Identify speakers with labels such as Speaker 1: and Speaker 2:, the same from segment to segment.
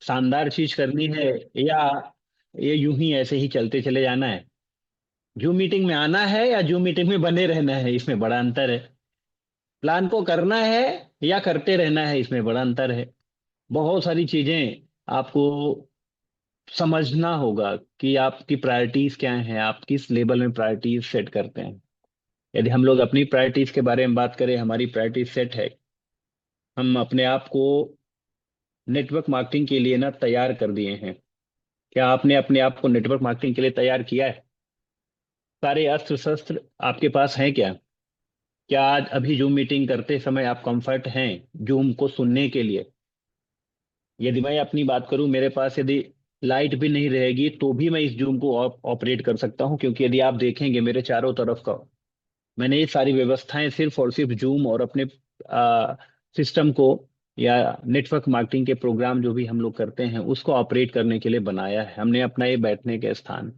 Speaker 1: शानदार चीज करनी है, या ये यूं ही ऐसे ही चलते चले जाना है? जूम मीटिंग में आना है या जूम मीटिंग में बने रहना है, इसमें बड़ा अंतर है। प्लान को करना है या करते रहना है, इसमें बड़ा अंतर है। बहुत सारी चीजें आपको समझना होगा कि आपकी प्रायोरिटीज क्या हैं, आप किस लेवल में प्रायोरिटीज सेट करते हैं। यदि हम लोग अपनी प्रायोरिटीज के बारे में बात करें, हमारी प्रायोरिटीज सेट है, हम अपने आप को नेटवर्क मार्केटिंग के लिए ना तैयार कर दिए हैं। क्या आपने अपने आप को नेटवर्क मार्केटिंग के लिए तैयार किया है? सारे अस्त्र शस्त्र आपके पास हैं क्या? क्या आज अभी जूम मीटिंग करते समय आप कंफर्ट हैं जूम को सुनने के लिए? यदि मैं अपनी बात करूं, मेरे पास यदि लाइट भी नहीं रहेगी तो भी मैं इस जूम को ऑपरेट कर सकता हूं, क्योंकि यदि आप देखेंगे मेरे चारों तरफ का, मैंने ये सारी व्यवस्थाएं सिर्फ और सिर्फ जूम और अपने सिस्टम को, या नेटवर्क मार्केटिंग के प्रोग्राम जो भी हम लोग करते हैं उसको ऑपरेट करने के लिए बनाया है। हमने अपना ये बैठने के स्थान,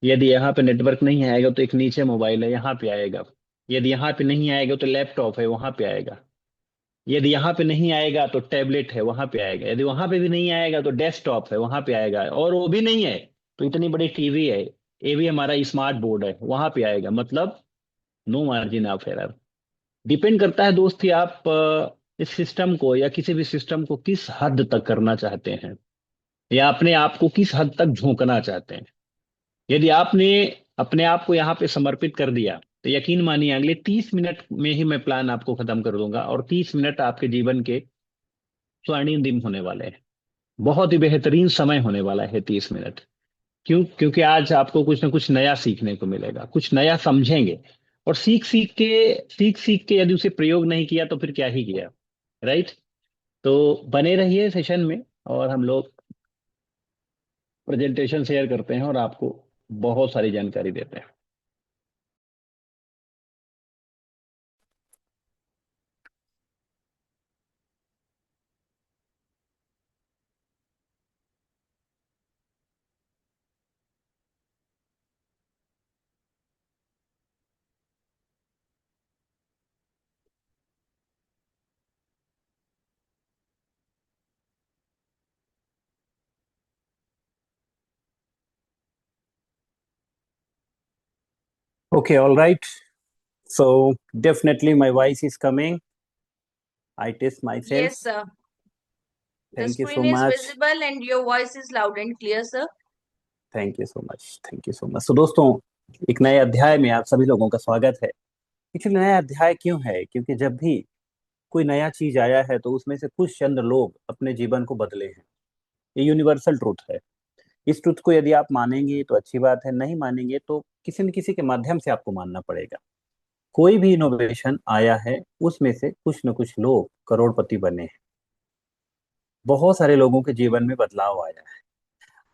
Speaker 1: यदि यहाँ पे नेटवर्क नहीं आएगा तो एक नीचे मोबाइल है, यहाँ पे आएगा। यदि यहाँ पे नहीं आएगा तो लैपटॉप है, वहां पे आएगा। यदि यहाँ पे नहीं आएगा तो टैबलेट है, वहां पे आएगा। यदि वहां पे भी नहीं आएगा तो डेस्कटॉप है, वहां पे आएगा। और वो भी नहीं है तो इतनी बड़ी टीवी है, ये भी हमारा स्मार्ट बोर्ड है, वहां पे आएगा। मतलब no margin of error. Depend करता है दोस्त कि आप इस सिस्टम को या किसी भी सिस्टम को किस हद तक करना चाहते हैं, या अपने आप को किस हद तक झोंकना चाहते हैं। यदि आपने अपने आप को यहाँ पे समर्पित कर दिया तो यकीन मानिए अगले 30 मिनट में ही मैं प्लान आपको खत्म कर दूंगा, और 30 मिनट आपके जीवन के स्वर्णिम दिन होने वाले हैं। बहुत ही बेहतरीन समय होने वाला है 30 मिनट। क्यों? क्योंकि आज आपको कुछ ना कुछ नया सीखने को मिलेगा, कुछ नया समझेंगे। और सीख सीख के यदि उसे प्रयोग नहीं किया तो फिर क्या ही किया। राइट? तो बने रहिए सेशन में, और हम लोग प्रेजेंटेशन शेयर करते हैं और आपको बहुत सारी जानकारी देते हैं।
Speaker 2: Okay, all right. So definitely my voice is coming. I test myself.
Speaker 3: Yes, sir. The
Speaker 2: Thank you so
Speaker 3: screen is
Speaker 2: much.
Speaker 3: visible and your voice is loud and clear, sir.
Speaker 2: Thank you so much, thank you so much. तो दोस्तों, एक नए अध्याय में आप सभी लोगों का स्वागत है। एक्चुअली नया अध्याय क्यों है? क्योंकि जब भी कोई नया चीज आया है तो उसमें से कुछ चंद लोग अपने जीवन को बदले हैं। ये यूनिवर्सल ट्रूथ है। इस ट्रुथ को यदि आप मानेंगे तो अच्छी बात है, नहीं मानेंगे तो किसी न किसी के माध्यम से आपको मानना पड़ेगा। कोई भी इनोवेशन आया है उसमें से कुछ न कुछ लोग करोड़पति बने हैं। बहुत सारे लोगों के जीवन में बदलाव आया है।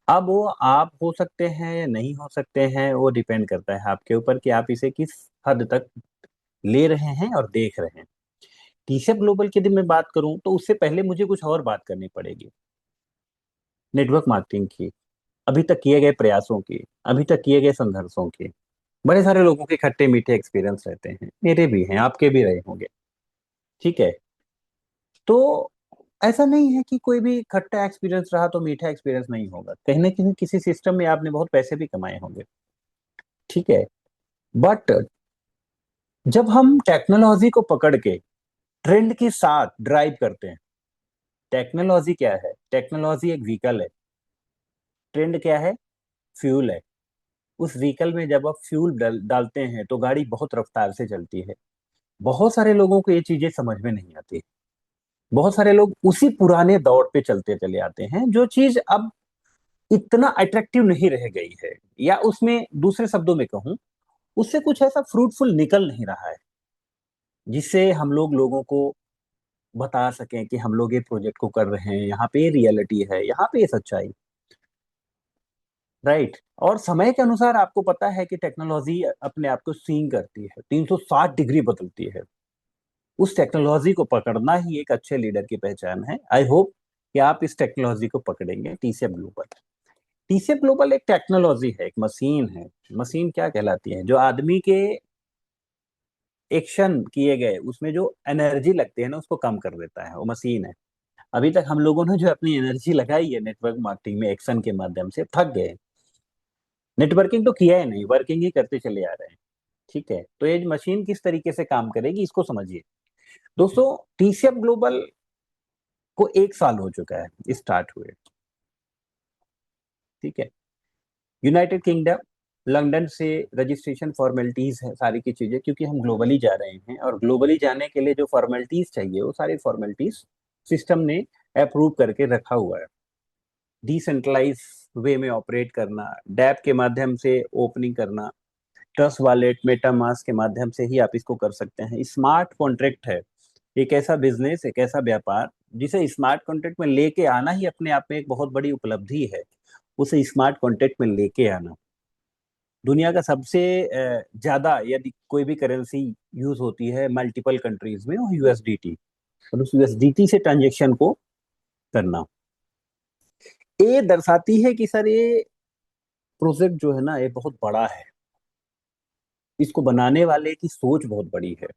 Speaker 2: अब वो आप हो सकते हैं या नहीं हो सकते हैं, वो डिपेंड करता है आपके ऊपर कि आप इसे किस हद तक ले रहे हैं और देख रहे हैं। टीसीएफ ग्लोबल की यदि मैं बात करूं तो उससे पहले मुझे कुछ और बात करनी पड़ेगी। नेटवर्क मार्केटिंग की, अभी तक किए गए प्रयासों की, अभी तक किए गए संघर्षों की। बड़े सारे लोगों के खट्टे मीठे एक्सपीरियंस रहते हैं, मेरे भी हैं, आपके भी रहे होंगे। ठीक है? तो ऐसा नहीं है कि कोई भी खट्टा एक्सपीरियंस रहा तो मीठा एक्सपीरियंस नहीं होगा। कहीं ना कहीं किसी सिस्टम में आपने बहुत पैसे भी कमाए होंगे। ठीक है? बट जब हम टेक्नोलॉजी को पकड़ के ट्रेंड के साथ ड्राइव करते हैं, टेक्नोलॉजी क्या है? टेक्नोलॉजी एक व्हीकल है। ट्रेंड क्या है? फ्यूल है। उस व्हीकल में जब आप फ्यूल डालते हैं तो गाड़ी बहुत रफ्तार से चलती है। बहुत सारे लोगों को ये चीजें समझ में नहीं आती। बहुत सारे लोग उसी पुराने दौर पे चलते चले आते हैं, जो चीज अब इतना अट्रैक्टिव नहीं रह गई है, या उसमें दूसरे शब्दों में कहूं, उससे कुछ ऐसा फ्रूटफुल निकल नहीं रहा है जिससे हम लोग लोगों को बता सकें कि हम लोग ये प्रोजेक्ट को कर रहे हैं, यहाँ पे ये रियलिटी है, यहाँ पे ये सच्चाई। राइट? और समय के अनुसार आपको पता है कि टेक्नोलॉजी अपने आप को स्विंग करती है, 360 डिग्री बदलती है। उस टेक्नोलॉजी को पकड़ना ही एक अच्छे लीडर की पहचान है। आई होप कि आप इस टेक्नोलॉजी को पकड़ेंगे। टीसीएफ ग्लोबल, टीसीएफ ग्लोबल एक टेक्नोलॉजी है, एक मशीन है। मशीन क्या कहलाती है? जो आदमी के एक्शन किए गए उसमें जो एनर्जी लगती है ना, उसको कम कर देता है, वो मशीन है। अभी तक हम लोगों ने जो अपनी एनर्जी लगाई है नेटवर्क मार्केटिंग में एक्शन के माध्यम से, थक गए। नेटवर्किंग तो किया है नहीं, वर्किंग ही करते चले आ रहे हैं। ठीक है, तो ये मशीन किस तरीके से काम करेगी इसको समझिए। दोस्तों, टीसीएफ ग्लोबल को 1 साल हो चुका है स्टार्ट हुए। ठीक है, यूनाइटेड किंगडम, लंदन से रजिस्ट्रेशन फॉर्मेलिटीज है, सारी की चीजें, क्योंकि हम ग्लोबली जा रहे हैं और ग्लोबली जाने के लिए जो फॉर्मेलिटीज चाहिए वो सारी फॉर्मेलिटीज सिस्टम ने अप्रूव करके रखा हुआ है। डिसेंट्रलाइज वे में ऑपरेट करना, डैप के माध्यम से ओपनिंग करना, ट्रस्ट वॉलेट, मेटामास्क के माध्यम से ही आप इसको कर सकते हैं। स्मार्ट कॉन्ट्रैक्ट है एक ऐसा बिजनेस, एक ऐसा व्यापार जिसे स्मार्ट कॉन्ट्रैक्ट में लेके आना ही अपने आप में एक बहुत बड़ी उपलब्धि है। उसे स्मार्ट कॉन्ट्रैक्ट में लेके आना, दुनिया का सबसे ज्यादा यदि कोई भी करेंसी यूज होती है मल्टीपल कंट्रीज में, वो यूएसडीटी, और उस यूएसडीटी से ट्रांजेक्शन को करना, ये दर्शाती है कि सर ये प्रोजेक्ट जो है ना ये बहुत बड़ा है। इसको बनाने वाले की सोच बहुत बड़ी है।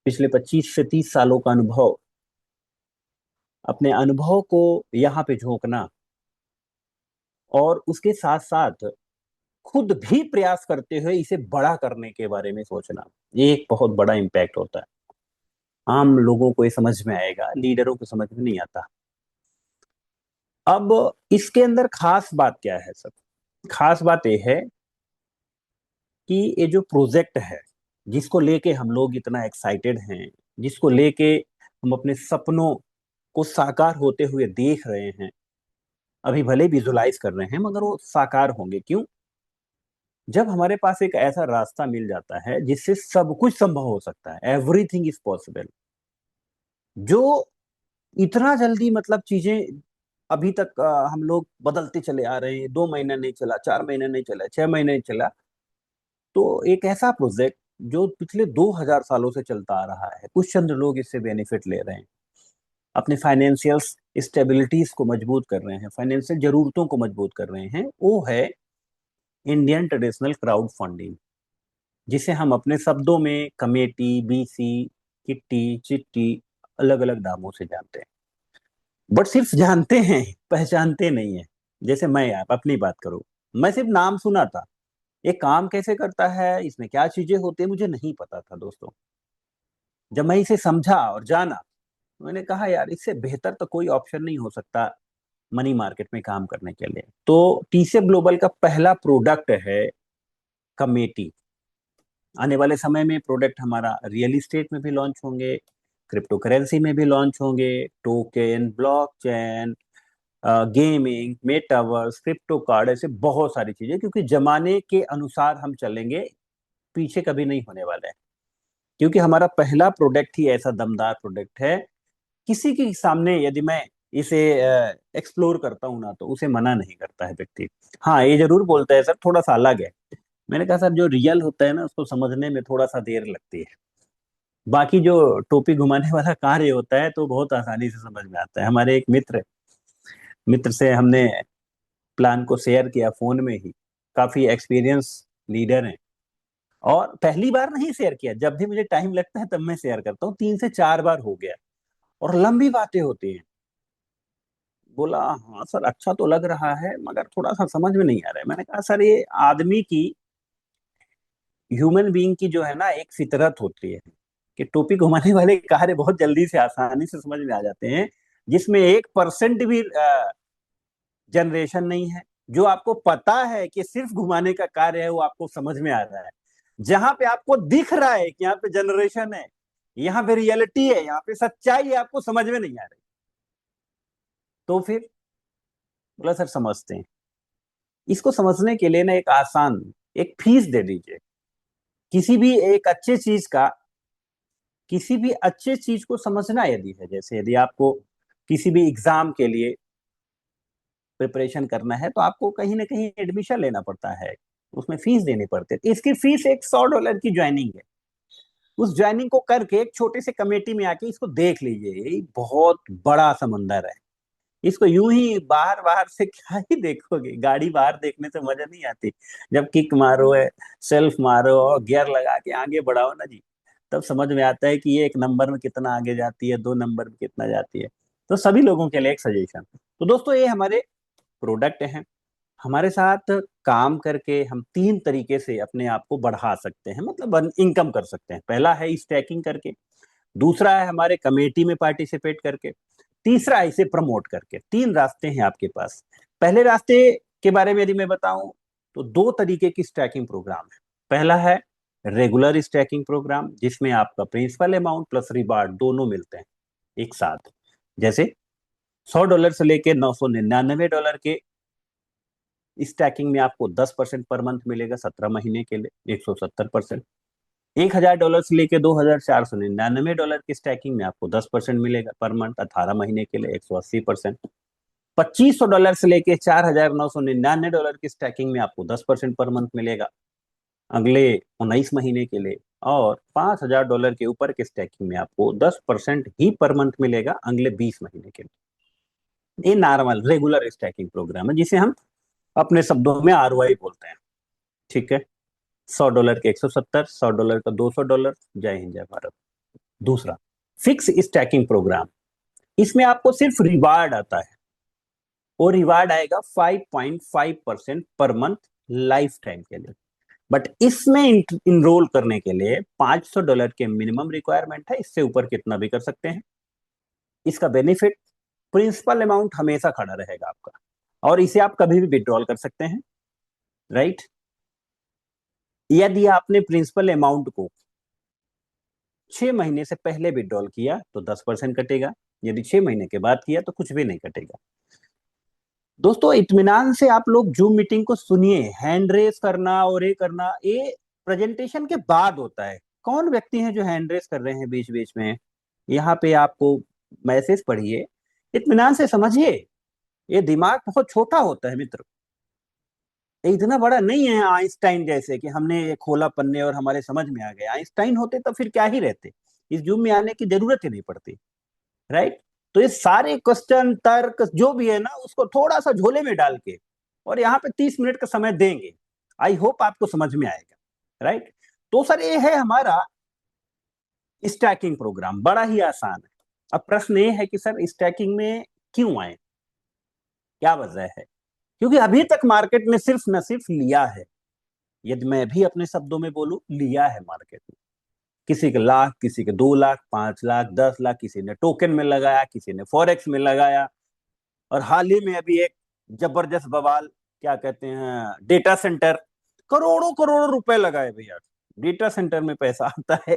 Speaker 2: पिछले 25 से 30 सालों का अनुभव, अपने अनुभव को यहाँ पे झोंकना और उसके साथ साथ खुद भी प्रयास करते हुए इसे बड़ा करने के बारे में सोचना, ये एक बहुत बड़ा इम्पैक्ट होता है। आम लोगों को ये समझ में आएगा, लीडरों को समझ में नहीं आता। अब इसके अंदर खास बात क्या है सर? खास बात यह है कि ये जो प्रोजेक्ट है जिसको लेके हम लोग इतना एक्साइटेड हैं, जिसको लेके हम अपने सपनों को साकार होते हुए देख रहे हैं, अभी भले विजुलाइज कर रहे हैं मगर वो साकार होंगे क्यों? जब हमारे पास एक ऐसा रास्ता मिल जाता है जिससे सब कुछ संभव हो सकता है, एवरीथिंग इज पॉसिबल। जो इतना जल्दी मतलब चीजें अभी तक हम लोग बदलते चले आ रहे हैं, 2 महीना नहीं चला, 4 महीना नहीं चला, 6 महीने नहीं चला, तो एक ऐसा प्रोजेक्ट जो पिछले 2000 सालों से चलता आ रहा है, कुछ चंद लोग इससे बेनिफिट ले रहे हैं, अपने फाइनेंशियल स्टेबिलिटीज को मजबूत कर रहे हैं, फाइनेंशियल जरूरतों को मजबूत कर रहे हैं, वो है इंडियन ट्रेडिशनल क्राउड फंडिंग, जिसे हम अपने शब्दों में कमेटी, बीसी, किट्टी, चिट्टी, अलग अलग नामों से जानते हैं। बट सिर्फ जानते हैं, पहचानते नहीं है। जैसे मैं आप अपनी बात करूं, मैं सिर्फ नाम सुना था, ये काम कैसे करता है, इसमें क्या चीजें होती है, मुझे नहीं पता था दोस्तों। जब मैं इसे समझा और जाना, मैंने कहा यार इससे बेहतर तो कोई ऑप्शन नहीं हो सकता मनी मार्केट में काम करने के लिए। तो टीसीएफ ग्लोबल का पहला प्रोडक्ट है कमेटी। आने वाले समय में प्रोडक्ट हमारा रियल इस्टेट में भी लॉन्च होंगे, क्रिप्टो करेंसी में भी लॉन्च होंगे, token, blockchain, gaming, metaverse, crypto card, ऐसे बहुत सारी चीजें, क्योंकि जमाने के अनुसार हम चलेंगे, पीछे कभी नहीं होने वाले हैं। क्योंकि हमारा पहला प्रोडक्ट ही ऐसा दमदार प्रोडक्ट है, किसी के सामने यदि मैं इसे एक्सप्लोर करता हूं ना तो उसे मना नहीं करता है व्यक्ति। हाँ, ये जरूर बोलता है सर थोड़ा सा अलग है। मैंने कहा सर जो रियल होता है ना उसको समझने में थोड़ा सा देर लगती है, बाकी जो टोपी घुमाने वाला कार्य होता है तो बहुत आसानी से समझ में आता है। हमारे एक मित्र मित्र से हमने प्लान को शेयर किया फोन में ही, काफी एक्सपीरियंस लीडर हैं, और पहली बार नहीं शेयर किया, जब भी मुझे टाइम लगता है तब मैं शेयर करता हूँ, 3 से 4 बार हो गया, और लंबी बातें होती हैं। बोला हाँ सर अच्छा तो लग रहा है मगर थोड़ा सा समझ में नहीं आ रहा है। मैंने कहा सर ये आदमी की, ह्यूमन बीइंग की जो है ना एक फितरत होती है कि टोपी घुमाने वाले कार्य बहुत जल्दी से आसानी से समझ में आ जाते हैं, जिसमें 1% भी जनरेशन नहीं है। जो आपको पता है कि सिर्फ घुमाने का कार्य है वो आपको समझ में आ रहा है। जहां पे आपको दिख रहा है कि यहाँ पे जनरेशन है, यहाँ पे रियलिटी है, यहाँ पे सच्चाई है, आपको समझ में नहीं आ रही, तो फिर बोला सर समझते हैं। इसको समझने के लिए ना एक आसान, एक फीस दे दीजिए। किसी भी एक अच्छे चीज का, किसी भी अच्छे चीज को समझना यदि है, जैसे यदि आपको किसी भी एग्जाम के लिए प्रिपरेशन करना है तो आपको कहीं ना कहीं एडमिशन लेना पड़ता है, उसमें फीस देनी पड़ती है। इसकी फीस एक $100 की ज्वाइनिंग है। उस ज्वाइनिंग को करके एक छोटे से कमेटी में आके इसको देख लीजिए, ये बहुत बड़ा समंदर है। इसको यूं ही बाहर बाहर से क्या ही देखोगे, गाड़ी बाहर देखने से मजा नहीं आती। जब किक मारो है, सेल्फ मारो और गियर लगा के आगे बढ़ाओ ना जी, तब समझ में आता है कि ये 1 नंबर में कितना आगे जाती है, 2 नंबर में कितना जाती है। तो सभी लोगों के लिए एक सजेशन। तो दोस्तों ये हमारे प्रोडक्ट हैं, हमारे साथ काम करके हम 3 तरीके से अपने आप को बढ़ा सकते हैं, मतलब इनकम कर सकते हैं। पहला है स्टैकिंग करके, दूसरा है हमारे कमेटी में पार्टिसिपेट करके, तीसरा है इसे प्रमोट करके। 3 रास्ते हैं आपके पास। पहले रास्ते के बारे में यदि मैं बताऊं तो 2 तरीके की स्टैकिंग प्रोग्राम है। पहला है रेगुलर स्टैकिंग प्रोग्राम, जिसमें आपका प्रिंसिपल अमाउंट प्लस रिवार्ड दोनों मिलते हैं एक साथ। जैसे $100 से लेके $999 के स्टैकिंग में आपको 10% पर मंथ मिलेगा 17 महीने के लिए, 170%। $1000 से लेके $2499 की स्टैकिंग में आपको 10% मिलेगा पर मंथ 18 महीने के लिए, 180%। $2500 से लेके $4999 की स्टैकिंग में आपको 10% पर मंथ मिलेगा अगले 19 महीने के लिए, और $5000 के ऊपर के स्टैकिंग में आपको 10% ही पर मंथ मिलेगा अगले 20 महीने के लिए। ये नॉर्मल रेगुलर स्टैकिंग प्रोग्राम है, जिसे हम अपने शब्दों में ROI बोलते हैं। ठीक है, $100 के 170, $100 का $200। जय हिंद जय भारत। दूसरा फिक्स स्टैकिंग प्रोग्राम, इसमें आपको सिर्फ रिवार्ड आता है, और रिवार्ड आएगा 5.5% पर मंथ लाइफ टाइम के लिए। बट इसमें इनरोल करने के लिए $500 के मिनिमम रिक्वायरमेंट है, इससे ऊपर कितना भी कर सकते हैं। इसका बेनिफिट, प्रिंसिपल अमाउंट हमेशा खड़ा रहेगा आपका, और इसे आप कभी भी विड्रॉल कर सकते हैं, राइट। यदि आपने प्रिंसिपल अमाउंट को 6 महीने से पहले विड्रॉल किया तो 10% कटेगा, यदि 6 महीने के बाद किया तो कुछ भी नहीं कटेगा। दोस्तों इत्मीनान से आप लोग जूम मीटिंग को सुनिए। हैंड रेस करना और ये करना, ये प्रेजेंटेशन के बाद होता है। कौन व्यक्ति हैं जो हैंड रेस कर रहे हैं बीच बीच में? यहाँ पे आपको मैसेज पढ़िए, इत्मीनान से समझिए। ये दिमाग बहुत छोटा होता है मित्र, ये इतना बड़ा नहीं है आइंस्टाइन जैसे कि हमने ये खोला पन्ने और हमारे समझ में आ गया। आइंस्टाइन होते तो फिर क्या ही रहते, इस जूम में आने की जरूरत ही नहीं पड़ती, राइट। तो ये सारे क्वेश्चन तर्क जो भी है ना, उसको थोड़ा सा झोले में डाल के और यहाँ पे 30 मिनट का समय देंगे। आई होप आपको समझ में आएगा, राइट। तो सर ये है हमारा स्टैकिंग प्रोग्राम, बड़ा ही आसान है। अब प्रश्न ये है कि सर स्टैकिंग में क्यों आए, क्या वजह है? क्योंकि अभी तक मार्केट ने सिर्फ न सिर्फ लिया है, यदि मैं भी अपने शब्दों में बोलूं, लिया है मार्केट में। किसी के लाख, किसी के 2 लाख, 5 लाख, 10 लाख, किसी ने टोकन में लगाया, किसी ने फॉरेक्स में लगाया, और हाल ही में अभी एक जबरदस्त बवाल, क्या कहते हैं, डेटा सेंटर, करोड़ों करोड़ों रुपए लगाए भैया, डेटा सेंटर में पैसा आता है।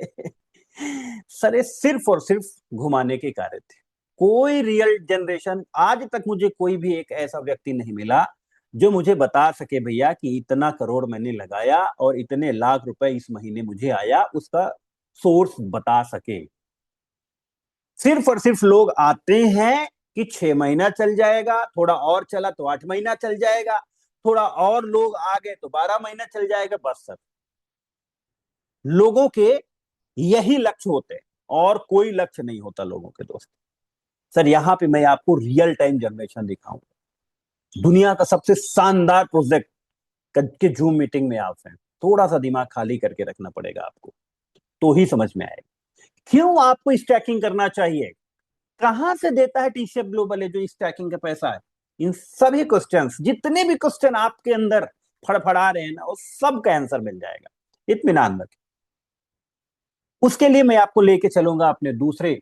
Speaker 2: सर ये सिर्फ और सिर्फ घुमाने के कार्य थे। कोई रियल जनरेशन, आज तक मुझे कोई भी एक ऐसा व्यक्ति नहीं मिला जो मुझे बता सके भैया कि इतना करोड़ मैंने लगाया और इतने लाख रुपए इस महीने मुझे आया, उसका सोर्स बता सके। सिर्फ और सिर्फ लोग आते हैं कि 6 महीना चल जाएगा, थोड़ा और चला तो 8 महीना चल जाएगा, थोड़ा और लोग आ गए तो 12 महीना चल जाएगा, बस सर। लोगों के यही लक्ष्य होते हैं और कोई लक्ष्य नहीं होता लोगों के दोस्त। सर यहाँ पे मैं आपको रियल टाइम जनरेशन दिखाऊंगा, दुनिया का सबसे शानदार प्रोजेक्ट के जूम मीटिंग में आप हैं। थोड़ा सा दिमाग खाली करके रखना पड़ेगा आपको, तो ही समझ में आएगा क्यों आपको स्टैकिंग करना चाहिए। कहां से देता है टीसीएफ ग्लोबल जो स्टैकिंग का पैसा है? इन सभी क्वेश्चंस, जितने भी क्वेश्चन आपके अंदर फड़फड़ा रहे हैं ना, वो सब का आंसर मिल जाएगा, इत्मीनान रखें। उसके लिए मैं आपको लेके चलूंगा अपने दूसरे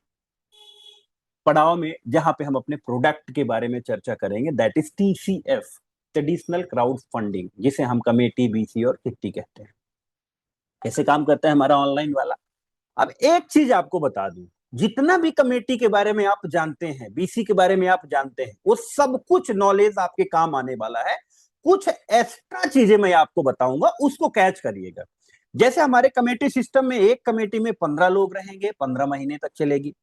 Speaker 2: पड़ाव में, जहां पे हम अपने प्रोडक्ट के बारे में चर्चा करेंगे, that is TCF, traditional crowd funding, जिसे हम कमेटी, बीसी और किट्टी कहते हैं। कैसे काम करता है हमारा ऑनलाइन वाला? अब एक चीज आपको बता दूं, जितना भी कमेटी के बारे में आप जानते हैं, बीसी के बारे में आप जानते हैं, वो सब कुछ नॉलेज आपके काम आने वाला है। कुछ एक्स्ट्रा चीजें मैं आपको बताऊंगा, उसको कैच करिएगा। जैसे हमारे कमेटी सिस्टम में एक कमेटी में 15 लोग रहेंगे, 15 महीने तक चलेगी।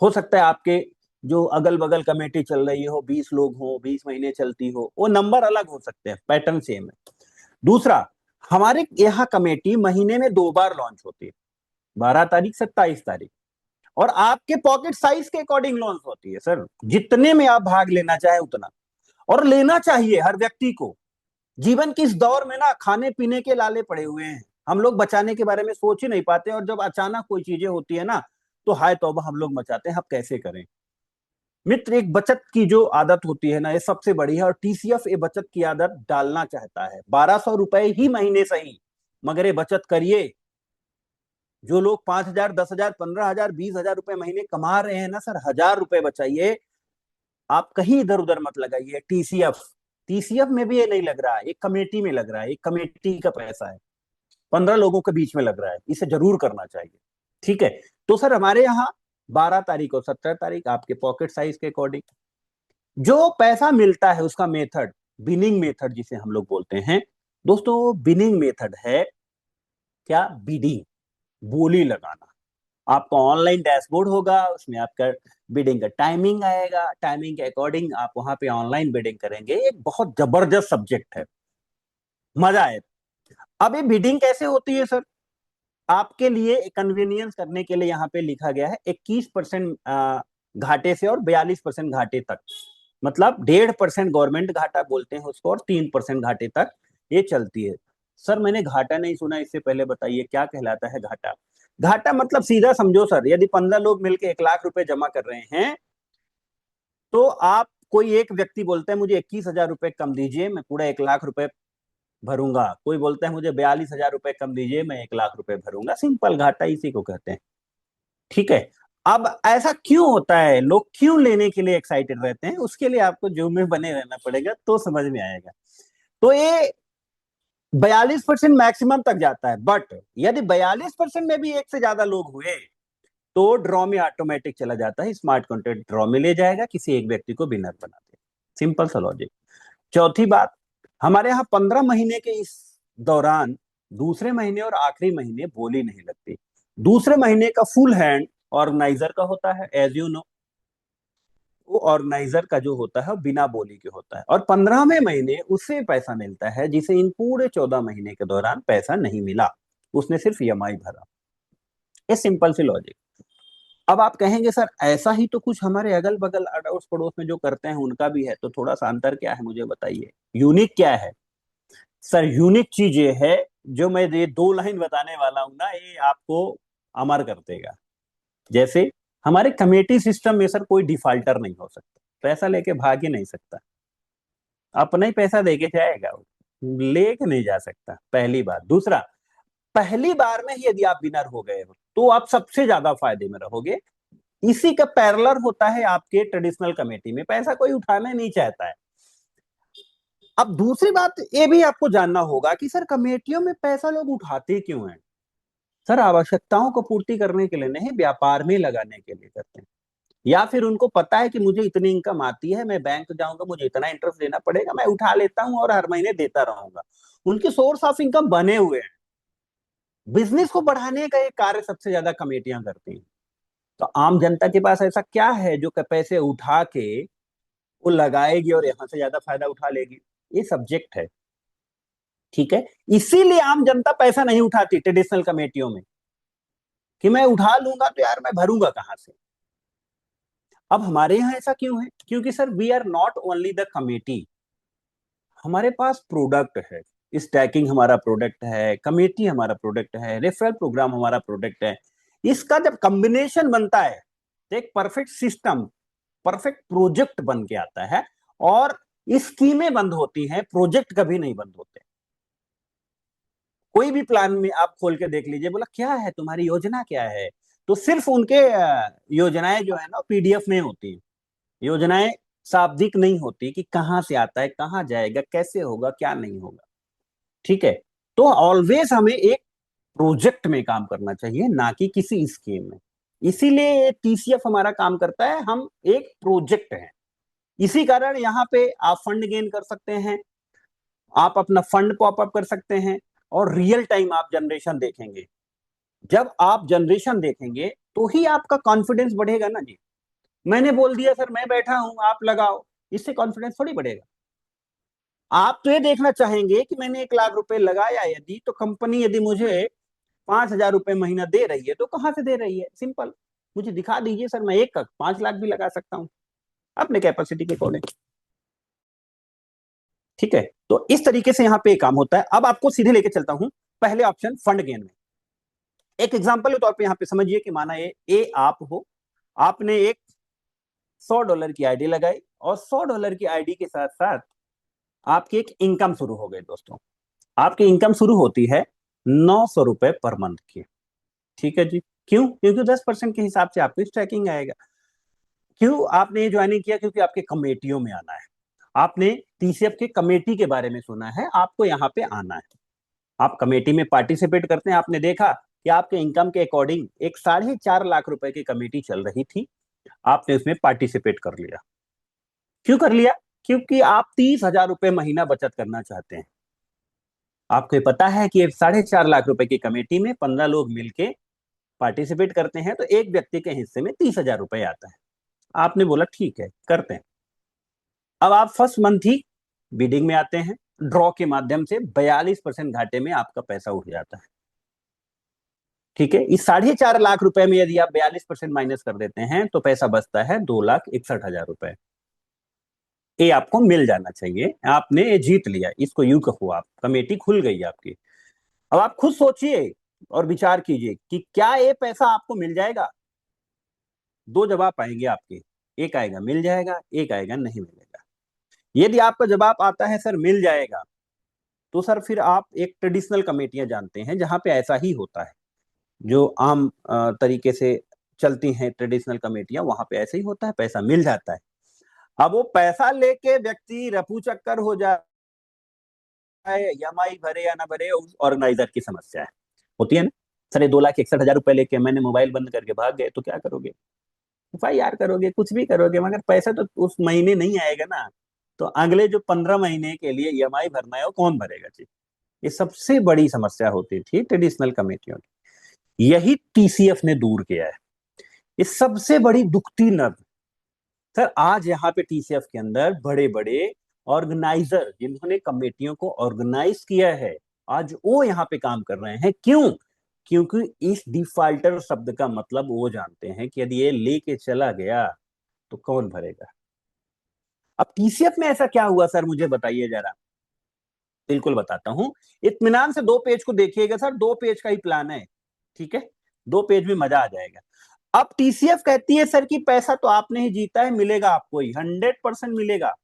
Speaker 2: हो सकता है आपके जो अगल बगल कमेटी चल रही हो 20 लोग हो, 20 महीने चलती हो, वो नंबर अलग हो सकते हैं, पैटर्न सेम है। दूसरा, हमारे यहाँ कमेटी महीने में 2 बार लॉन्च होती है, 12 तारीख, 27 तारीख, और आपके पॉकेट साइज के अकॉर्डिंग लॉन्च होती है सर। जितने में आप भाग लेना चाहे उतना, और लेना चाहिए हर व्यक्ति को। जीवन की इस दौर में ना खाने पीने के लाले पड़े हुए हैं, हम लोग बचाने के बारे में सोच ही नहीं पाते, और जब अचानक कोई चीजें होती है ना, तो हाय तौबा हम लोग मचाते हैं, अब कैसे करें। मित्र, एक बचत की जो आदत होती है ना, ये सबसे बड़ी है, और टीसीएफ ये बचत की आदत डालना चाहता है। 1200 रुपए ही महीने सही, मगर ये बचत करिए। जो लोग 5,000, 10,000, 15,000, 20,000 रुपए महीने कमा रहे हैं ना सर, 1,000 रुपए बचाइए। आप कहीं इधर उधर मत लगाइए। टीसीएफ, टीसीएफ में भी ये नहीं लग रहा है, एक कमेटी में लग रहा है, एक कमेटी का पैसा है, 15 लोगों के बीच में लग रहा है। इसे जरूर करना चाहिए। ठीक है। तो सर हमारे यहाँ 12 तारीख और 17 तारीख आपके पॉकेट साइज के अकॉर्डिंग जो पैसा मिलता है उसका मेथड, बिनिंग मेथड जिसे हम लोग बोलते हैं दोस्तों, बिनिंग मेथड है क्या? बिडिंग, बोली लगाना। आपका ऑनलाइन डैशबोर्ड होगा, उसमें आपका बिडिंग का टाइमिंग आएगा, टाइमिंग के अकॉर्डिंग आप वहां पे ऑनलाइन बिडिंग करेंगे। एक बहुत जबरदस्त सब्जेक्ट है, मजा आए। अब ये बिडिंग कैसे होती है सर? आपके लिए कन्वीनियंस करने के लिए यहाँ पे लिखा गया है 21% घाटे से और 42% घाटे तक, मतलब 1.5% गवर्नमेंट घाटा बोलते हैं उसको, और 3% घाटे तक ये चलती है। सर मैंने घाटा नहीं सुना, इससे पहले बताइए क्या कहलाता है घाटा? घाटा मतलब सीधा समझो सर, यदि 15 लोग मिलकर 1 लाख रुपए जमा कर रहे हैं, तो आप, कोई एक व्यक्ति बोलता है मुझे 21,000 रुपए कम दीजिए, मैं पूरा 1 लाख रुपए भरूंगा। कोई बोलता है मुझे 42,000 रुपए कम दीजिए, मैं 1 लाख रुपए भरूंगा। सिंपल घाटा इसी को कहते हैं। ठीक है। अब ऐसा क्यों होता है, लोग क्यों लेने के लिए एक्साइटेड रहते हैं, उसके लिए आपको जूम में बने रहना पड़ेगा तो समझ में आएगा। तो ये 42% मैक्सिमम तक जाता है, बट यदि 42% में भी एक से ज्यादा लोग हुए तो ड्रॉ में ऑटोमेटिक चला जाता है। स्मार्ट कॉन्ट्रैक्ट ड्रॉ में ले जाएगा, किसी एक व्यक्ति को विनर बना देगा। सिंपल सा लॉजिक। चौथी बात, हमारे यहाँ 15 महीने के इस दौरान दूसरे महीने और आखिरी महीने बोली नहीं लगती। दूसरे महीने का फुल हैंड ऑर्गेनाइजर का होता है, एज यू नो। वो ऑर्गेनाइजर का जो होता है वो बिना बोली के होता है, और 15वें महीने उससे पैसा मिलता है जिसे इन पूरे 14 महीने के दौरान पैसा नहीं मिला, उसने सिर्फ ईएमआई भरा। ये सिंपल सी लॉजिक। अब आप कहेंगे सर ऐसा ही तो कुछ हमारे अगल बगल अड़ोस पड़ोस में जो करते हैं उनका भी है, तो थोड़ा सा अंतर क्या है मुझे बताइए, यूनिक क्या है? सर यूनिक चीज ये है, जो मैं ये 2 लाइन बताने वाला हूं ना, ये आपको अमर कर देगा। जैसे हमारे कमेटी सिस्टम में सर कोई डिफाल्टर नहीं हो सकता, पैसा लेके भाग ही नहीं सकता, अपना ही पैसा देके जाएगा वो, लेके नहीं जा सकता। पहली बात। दूसरा, पहली बार में ही यदि आप विनर हो गए हो तो आप सबसे ज्यादा फायदे में रहोगे। इसी का पैरेलल होता है आपके ट्रेडिशनल कमेटी में, पैसा कोई उठाना नहीं चाहता है। अब दूसरी बात ये भी आपको जानना होगा कि सर कमेटियों में पैसा लोग उठाते क्यों हैं? सर आवश्यकताओं को पूर्ति करने के लिए नहीं, व्यापार में लगाने के लिए करते हैं। या फिर उनको पता है कि मुझे इतनी इनकम आती है, मैं बैंक जाऊंगा, मुझे इतना इंटरेस्ट देना पड़ेगा, मैं उठा लेता हूं और हर महीने देता रहूंगा। उनके सोर्स ऑफ इनकम बने हुए हैं। बिजनेस को बढ़ाने का ये कार्य सबसे ज्यादा कमेटियां करती हैं। तो आम जनता के पास ऐसा क्या है जो पैसे उठा के वो लगाएगी और यहां से ज्यादा फायदा उठा लेगी? ये सब्जेक्ट है। ठीक है। इसीलिए आम जनता पैसा नहीं उठाती ट्रेडिशनल कमेटियों में, कि मैं उठा लूंगा तो यार मैं भरूंगा कहां से। अब हमारे यहाँ ऐसा क्यों है? क्योंकि sir we are not only the committee, हमारे पास प्रोडक्ट है। स्टैकिंग हमारा प्रोडक्ट है, कमेटी हमारा प्रोडक्ट है, रेफरल प्रोग्राम हमारा प्रोडक्ट है। इसका जब कॉम्बिनेशन बनता है तो एक परफेक्ट सिस्टम, परफेक्ट प्रोजेक्ट बन के आता है। और स्कीमें बंद होती हैं, प्रोजेक्ट कभी नहीं बंद होते। कोई भी प्लान में आप खोल के देख लीजिए, बोला क्या है तुम्हारी योजना क्या है, तो सिर्फ उनके योजनाएं जो है ना पीडीएफ में होती है। योजनाएं शाब्दिक नहीं होती कि कहाँ से आता है, कहाँ जाएगा, कैसे होगा, क्या नहीं होगा। ठीक है। तो ऑलवेज हमें एक प्रोजेक्ट में काम करना चाहिए, ना कि किसी स्कीम में। इसीलिए टीसीएफ हमारा काम करता है, हम एक प्रोजेक्ट हैं। इसी कारण यहाँ पे आप फंड गेन कर सकते हैं, आप अपना फंड पॉपअप कर सकते हैं, और रियल टाइम आप जनरेशन देखेंगे। जब आप जनरेशन देखेंगे तो ही आपका कॉन्फिडेंस बढ़ेगा ना जी। मैंने बोल दिया सर मैं बैठा हूं आप लगाओ, इससे कॉन्फिडेंस थोड़ी बढ़ेगा। आप तो ये देखना चाहेंगे कि मैंने 1 लाख रुपए लगाया, यदि तो कंपनी यदि मुझे 5,000 रुपए महीना दे रही है तो कहां से दे रही है? सिंपल, मुझे दिखा दीजिए सर, मैं एक का 5 लाख भी लगा सकता हूं अपने कैपेसिटी के अकॉर्डिंग। ठीक है। तो इस तरीके से यहाँ पे काम होता है। अब आपको सीधे लेके चलता हूं पहले ऑप्शन फंड गेन में। एक एग्जांपल के तौर पे यहाँ पे समझिए कि माना ये आप हो, आपने एक $100 की आईडी लगाई और $100 की आईडी के साथ साथ आपकी एक इनकम शुरू हो गई दोस्तों। आपकी इनकम शुरू होती है ₹900 पर मंथ की। ठीक है जी। क्यों? क्योंकि 10% के हिसाब से आपको ट्रैकिंग आएगा। क्यों आपने ये ज्वाइनिंग किया? क्योंकि आपके कमेटियों में आना है। आपने टीसीएफ के कमेटी के बारे में सुना है, आपको यहाँ पे आना है। आप कमेटी में पार्टिसिपेट करते हैं। आपने देखा कि आपके इनकम के अकॉर्डिंग एक 4.5 लाख रुपए की कमेटी चल रही थी, आपने उसमें पार्टिसिपेट कर लिया। क्यों कर लिया? क्योंकि आप 30,000 रुपए महीना बचत करना चाहते हैं। आपको पता है कि 4.5 लाख रुपए की कमेटी में 15 लोग मिलके पार्टिसिपेट करते हैं, तो एक व्यक्ति के हिस्से में 30,000 रुपए आता है। आपने बोला ठीक है करते हैं। अब आप फर्स्ट मंथ ही बिडिंग में आते हैं, ड्रॉ के माध्यम से 42% घाटे में आपका पैसा उठ जाता है। ठीक है, इस 4.5 लाख रुपए में यदि आप 42% माइनस कर देते हैं तो पैसा बचता है 2,61,000 रुपए। ये आपको मिल जाना चाहिए। आपने ये जीत लिया, इसको यूं कहो, आप कमेटी खुल गई आपकी। अब आप खुद सोचिए और विचार कीजिए कि क्या ये पैसा आपको मिल जाएगा। दो जवाब आएंगे आपके, एक आएगा मिल जाएगा, एक आएगा नहीं मिलेगा। यदि आपका जवाब आता है सर मिल जाएगा, तो सर फिर आप एक ट्रेडिशनल कमेटियां जानते हैं जहां पे ऐसा ही होता है। जो आम तरीके से चलती हैं ट्रेडिशनल कमेटियां, वहां पे ऐसे ही होता है, पैसा मिल जाता है। अब वो पैसा लेके व्यक्ति रफू चक्कर हो जाए, ईएमआई भरे या ना भरे, उस ऑर्गेनाइजर की समस्या है, होती है ना। सर ये 2,61,000 रुपए लेके मैंने मोबाइल बंद करके भाग गए तो क्या करोगे? एफआईआर करोगे, कुछ भी करोगे, मगर पैसा तो उस महीने नहीं आएगा ना। तो अगले जो 15 महीने के लिए ईएमआई भरना है वो कौन भरेगा जी? ये सबसे बड़ी समस्या होती थी ट्रेडिशनल कमेटियों की। यही टीसीएफ ने दूर किया है। ये सबसे बड़ी दुखती नर्व। सर आज यहाँ पे टीसीएफ के अंदर बड़े बड़े ऑर्गेनाइजर जिन्होंने कमेटियों को ऑर्गेनाइज किया है, आज वो यहाँ पे काम कर रहे हैं। क्यों? क्योंकि इस डिफॉल्टर शब्द का मतलब वो जानते हैं कि यदि ये लेके चला गया तो कौन भरेगा। अब टीसीएफ में ऐसा क्या हुआ सर, मुझे बताइए जरा। बिल्कुल बताता हूं, इत्मीनान से 2 पेज को देखिएगा सर, 2 पेज का ही प्लान है। ठीक है, 2 पेज में मजा आ जाएगा। अब टीसीएफ कहती है सर कि पैसा तो आपने ही जीता है, मिलेगा आपको ही, 100% मिलेगा,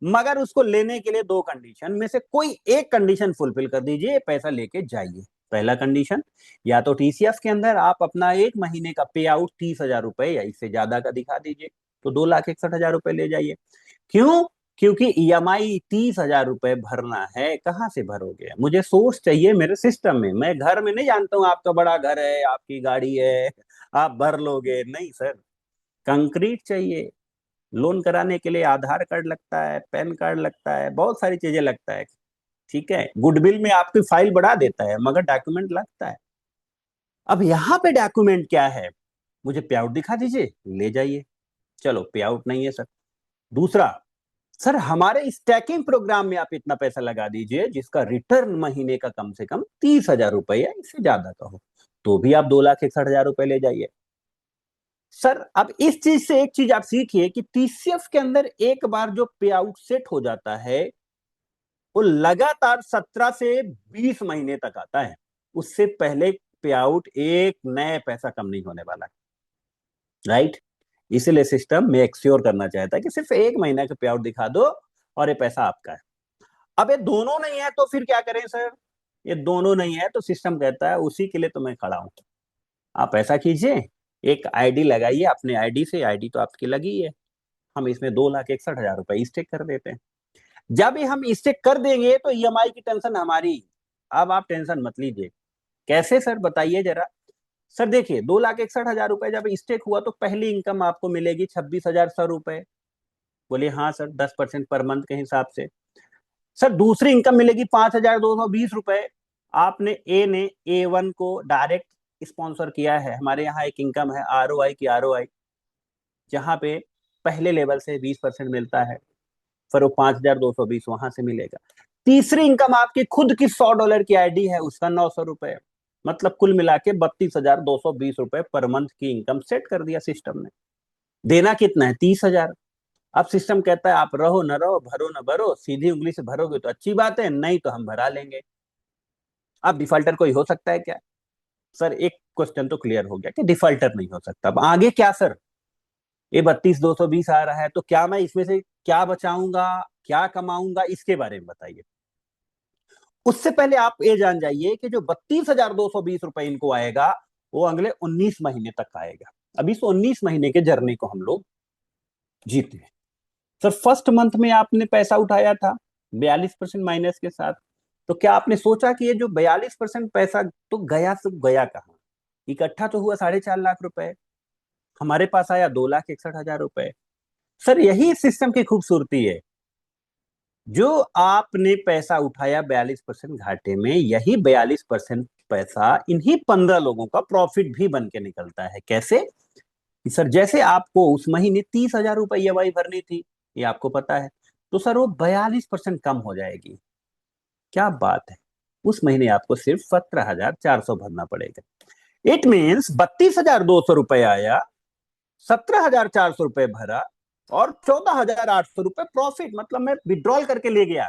Speaker 2: मगर उसको लेने के लिए 2 कंडीशन में से कोई एक कंडीशन फुलफिल कर दीजिए, पैसा लेके जाइए। पहला कंडीशन, या तो टीसीएफ के अंदर आप अपना 1 महीने का पे आउट 30,000 रुपए या इससे ज्यादा का दिखा दीजिए, तो 2,61,000 रुपए ले जाइए। क्यों? क्योंकि ईएमआई 30,000 रुपए भरना है। कहाँ से भरोगे? मुझे सोर्स चाहिए मेरे सिस्टम में। मैं घर में नहीं जानता हूँ आपका बड़ा घर है, आपकी गाड़ी है, आप भर लोगे, नहीं सर। कंक्रीट चाहिए। लोन कराने के लिए आधार कार्ड लगता है, पैन कार्ड लगता है, बहुत सारी चीजें लगता है। ठीक है, गुडविल में आपकी फाइल बढ़ा देता है, मगर डॉक्यूमेंट लगता है। अब यहाँ पे डॉक्यूमेंट क्या है? मुझे पे आउट दिखा दीजिए, ले जाइए। चलो पे आउट नहीं है सर। दूसरा, सर हमारे स्टैकिंग प्रोग्राम में आप इतना पैसा लगा दीजिए जिसका रिटर्न महीने का कम से कम 30,000 रुपए या इससे ज्यादा का हो, तो भी आप 2,61,000 रुपए ले जाइए। सर अब इस चीज से एक चीज आप सीखिए कि टीसीएफ के अंदर एक बार जो पे आउट सेट हो जाता है वो लगातार 17 से 20 महीने तक आता है। उससे पहले पे आउट एक नए पैसा कम नहीं होने वाला। राइट? इसीलिए सिस्टम मेक श्योर करना चाहता है कि सिर्फ 1 महीने का पे आउट दिखा दो और ये पैसा आपका है। अब ये दोनों नहीं है तो फिर क्या करें सर? ये दोनों नहीं है तो सिस्टम कहता है उसी के लिए तो मैं खड़ा हूं। आप ऐसा कीजिए, एक आईडी लगाइए अपने आईडी से, आईडी तो आपकी लगी है, हम इसमें 2,61,000 रुपए स्टेक कर देते हैं। जब ही हम स्टेक कर देंगे तो ईएमआई की टेंशन हमारी। अब आप टेंशन मत लीजिए। कैसे सर, बताइए जरा। सर देखिए, 2,61,000 रुपए जब स्टेक हुआ तो पहली इनकम आपको मिलेगी 26,100 रुपए। बोलिए हाँ सर, 10% पर मंथ के हिसाब से। सर दूसरी इनकम मिलेगी 5,220 रुपए। आपने ने A1 को डायरेक्ट स्पॉन्सर किया है। हमारे यहाँ एक इनकम है ROI की, ROI, जहां पे पहले लेवल से 20% मिलता है, फिर वो 5,220 वहां से मिलेगा। तीसरी इनकम आपकी खुद की $100 की आईडी है, उसका 900 रुपए, मतलब कुल मिला के 32,220 रुपए पर मंथ की इनकम सेट कर दिया सिस्टम ने। देना कितना है? 30,000। अब सिस्टम कहता है आप रहो न रहो, भरो न भरो, सीधी उंगली से भरोगे तो अच्छी बात है, नहीं तो हम भरा लेंगे। अब डिफॉल्टर कोई हो सकता है क्या? सर एक क्वेश्चन तो क्लियर हो गया कि डिफॉल्टर नहीं हो सकता। अब आगे क्या सर? ये 32,220 आ रहा है, तो क्या मैं इसमें से क्या बचाऊंगा, क्या कमाऊंगा, इसके बारे में बताइए। उससे पहले आप ये जान जाइए कि जो 32,220 रुपए इनको आएगा वो अगले 19 महीने तक आएगा। अब इस 19 महीने के जर्नी को हम लोग जीते हैं। सर फर्स्ट मंथ में आपने पैसा उठाया था 42% माइनस के साथ, तो क्या आपने सोचा कि ये जो 42% पैसा तो गया, सब गया कहाँ? इकट्ठा तो हुआ 4.5 लाख रुपए, हमारे पास आया 2,61,000 रुपए। सर यही सिस्टम की खूबसूरती है, जो आपने पैसा उठाया 42% घाटे में, यही 42% पैसा इन्हीं 15 लोगों का प्रॉफिट भी बन के निकलता है। कैसे? कि सर जैसे आपको उस महीने 30,000 रुपए ईएमआई भरनी थी, ये आपको पता है, तो सर वो 42% कम हो जाएगी। क्या बात है, उस महीने आपको सिर्फ 17,400 भरना पड़ेगा। इट मीन्स 32,200 रुपए आया, 17,400 रुपए भरा और 14,800 रुपए प्रॉफिट, मतलब मैं विड्रॉल करके ले गया।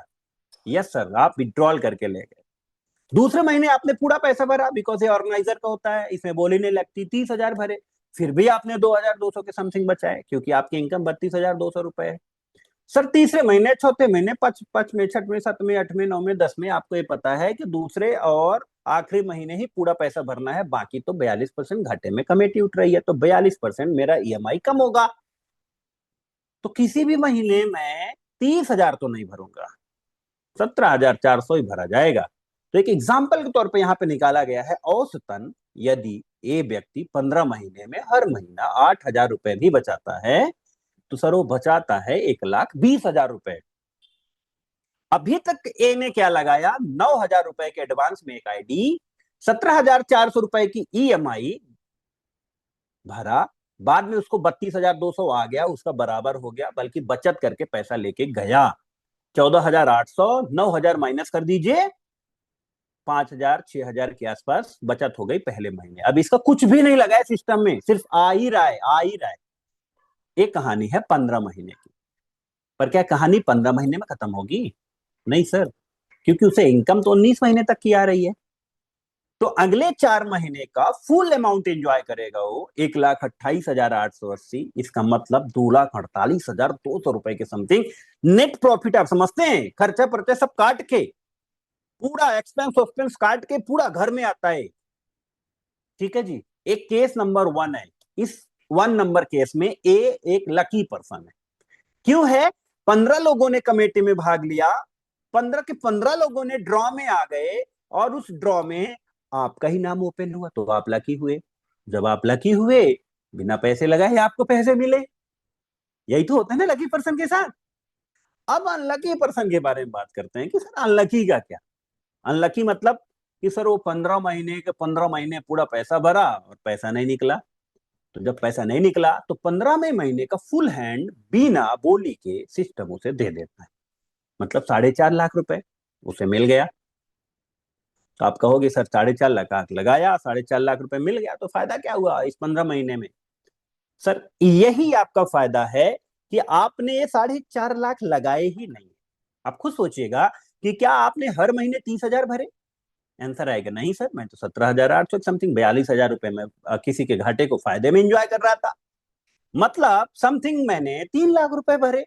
Speaker 2: यस सर, आप विड्रॉल करके ले गए। दूसरे महीने आपने पूरा पैसा भरा, बिकॉज ये ऑर्गेनाइजर का होता है, इसमें बोली नहीं लगती, 30,000 भरे, फिर भी आपने 2,200 के समथिंग बचाए, क्योंकि आपकी इनकम 32,200 रुपए है। सर तीसरे महीने, चौथे महीने, पांचवें, छठवें, सातवें, आठवें, नौवें, 10वें, आपको ये पता है कि दूसरे और आखिरी महीने ही पूरा पैसा भरना है, बाकी तो 42% घाटे में कमेटी उठ रही है, तो 42% मेरा ईएमआई कम होगा। तो किसी भी महीने में 30,000 तो नहीं भरूंगा, 17,400 ही भरा जाएगा। तो एक एग्जाम्पल के तौर पे यहाँ पे निकाला गया है, औसतन यदि ये व्यक्ति 15 महीने में हर महीना 8,000 रुपए भी बचाता है, तो सर वो बचाता है 1,20,000 रुपए। अभी तक ए ने क्या लगाया, 9,000 रुपए के एडवांस में एक आईडी, 17,400 रुपए की ईएमआई भरा, बाद में उसको 32,200 आ गया, उसका बराबर हो गया, बल्कि बचत करके पैसा लेके गया। 14,800, 9,000 माइनस कर दीजिए, 5,000, 6,000 के आसपास बचत हो गई पहले महीने। अब इसका कुछ भी नहीं लगा है सिस्टम में, सिर्फ आ ही रहा है, आ ही रहा है। ये कहानी है 15 महीने की। पर क्या कहानी 15 महीने में खत्म होगी? नहीं सर, क्योंकि उसे इनकम तो 19 महीने तक की आ रही है। तो अगले 4 महीने का फुल अमाउंट एंजॉय करेगा वो, 1,28,880। इसका मतलब 2,48,200 रुपए के समथिंग नेट प्रॉफिट। आप समझते हैं, खर्चा पर्चा सब काट के, पूरा एक्सपेंस ऑक्सपेंस काट के पूरा घर में आता है। ठीक है जी, एक केस नंबर 1 है। इस 1 नंबर केस में ए एक लकी पर्सन है। क्यों है? 15 लोगों ने कमेटी में भाग लिया, 15 के 15 लोगों ने ड्रॉ में आ गए, और उस ड्रॉ में आपका ही नाम ओपन हुआ, तो आप लकी हुए। जब आप लकी हुए, बिना पैसे लगाए आपको पैसे मिले। यही तो होता है ना लकी पर्सन के साथ। अब अनलकी पर्सन के बारे में बात करते हैं कि सर अनलकी का क्या। अनलकी मतलब कि सर वो 15 महीने के 15 महीने पूरा पैसा भरा और पैसा नहीं निकला। तो जब पैसा नहीं निकला, तो 15वें महीने का फुल हैंड बिना बोली के सिस्टम उसे दे देता है, मतलब 4.5 लाख रुपए उसे मिल गया। तो आप कहोगे सर 4.5 लाख लगाया, 4.5 लाख रुपए मिल गया, तो फायदा क्या हुआ इस 15 महीने में? सर यही आपका फायदा है कि आपने ये 4.5 लाख लगाए ही नहीं। आप खुद सोचिएगा कि क्या आपने हर महीने 30,000 भरे? आंसर आएगा नहीं सर, मैं तो 17,800 समथिंग, 42,000 रुपए में किसी के घाटे को फायदे में एंजॉय कर रहा था। मतलब समथिंग मैंने 3 लाख रुपए भरे।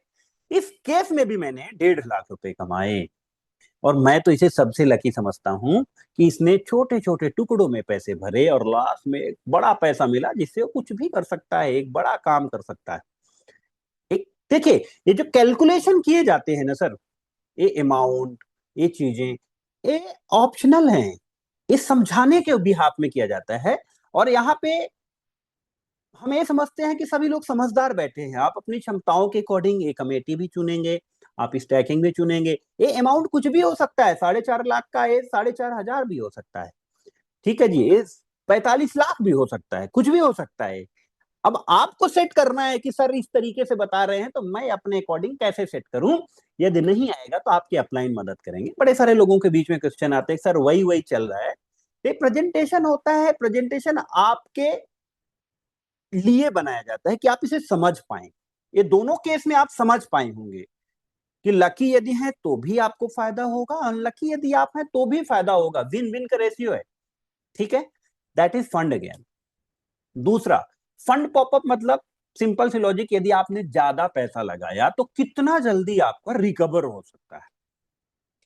Speaker 2: इस केस में भी मैंने 1.5 लाख रुपए कमाए। और मैं तो इसे सबसे लकी समझता हूं कि इसने छोटे छोटे टुकड़ों में पैसे भरे और लास्ट में एक बड़ा पैसा मिला, जिससे वो कुछ भी कर सकता है, एक बड़ा काम कर सकता है। एक देखिए, ये जो कैलकुलेशन किए जाते हैं ना सर, ये अमाउंट, ये चीजें, ये ऑप्शनल हैं। ये समझाने के बिहाफ में किया जाता है। और यहाँ पे हम ये समझते हैं कि सभी लोग समझदार बैठे हैं। आप अपनी क्षमताओं के अकॉर्डिंग ये कमेटी भी चुनेंगे, आप स्टैकिंग भी चुनेंगे। ये अमाउंट कुछ भी हो सकता है, 4.5 लाख का, ये 4,500 भी हो सकता है। ठीक है जी, ये 45 लाख भी हो सकता है, कुछ भी हो सकता है। अब आपको सेट करना है कि सर इस तरीके से बता रहे हैं तो मैं अपने अकॉर्डिंग कैसे सेट करूं। यदि नहीं आएगा तो आपके अपलाइन मदद करेंगे। बड़े सारे लोगों के बीच में क्वेश्चन आते हैं, सर वही वही चल रहा है। ये प्रेजेंटेशन होता है, प्रेजेंटेशन आपके लिए बनाया जाता है कि आप इसे समझ पाए। ये दोनों केस में आप समझ पाए होंगे कि लकी यदि है तो भी आपको फायदा होगा, अनलकी यदि आप हैं तो भी फायदा होगा। विन विन का रेशियो है। ठीक है, दैट इज फंड अगेन। दूसरा, फंड पॉपअप मतलब सिंपल सी लॉजिक, यदि आपने ज्यादा पैसा लगाया तो कितना जल्दी आपका रिकवर हो सकता है।